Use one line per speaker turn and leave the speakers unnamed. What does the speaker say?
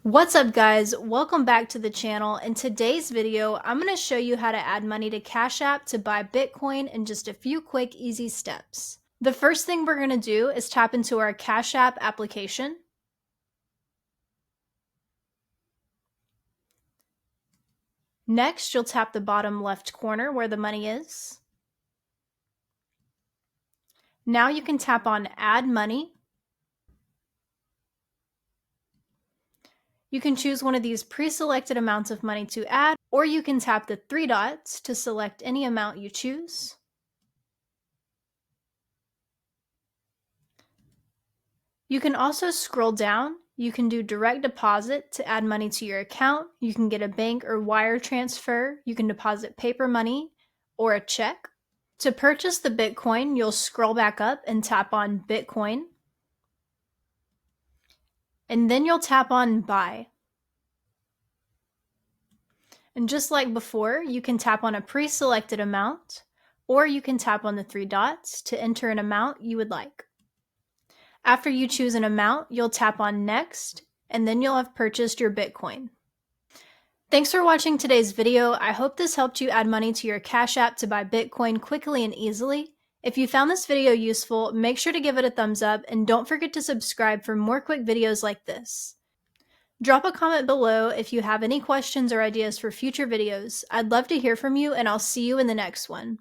What's up guys, welcome back to the channel. In today's video, I'm going to show you how to add money to Cash App to buy Bitcoin in just a few quick, easy steps. The first thing we're going to do is tap into our Cash App application. Next, you'll tap the bottom left corner where the money is. Now you can tap on Add Money. You can choose one of these pre-selected amounts of money to add, or you can tap the three dots to select any amount you choose. You can also scroll down. You can do direct deposit to add money to your account. You can get a bank or wire transfer. You can deposit paper money or a check. To purchase the Bitcoin, you'll scroll back up and tap on Bitcoin. And then you'll tap on Buy. And just like before, you can tap on a pre-selected amount, or you can tap on the three dots to enter an amount you would like. After you choose an amount, you'll tap on Next, and then you'll have purchased your Bitcoin. Thanks for watching today's video. I hope this helped you add money to your Cash App to buy Bitcoin quickly and easily. If you found this video useful, make sure to give it a thumbs up and don't forget to subscribe for more quick videos like this. Drop a comment below if you have any questions or ideas for future videos. I'd love to hear from you, and I'll see you in the next one.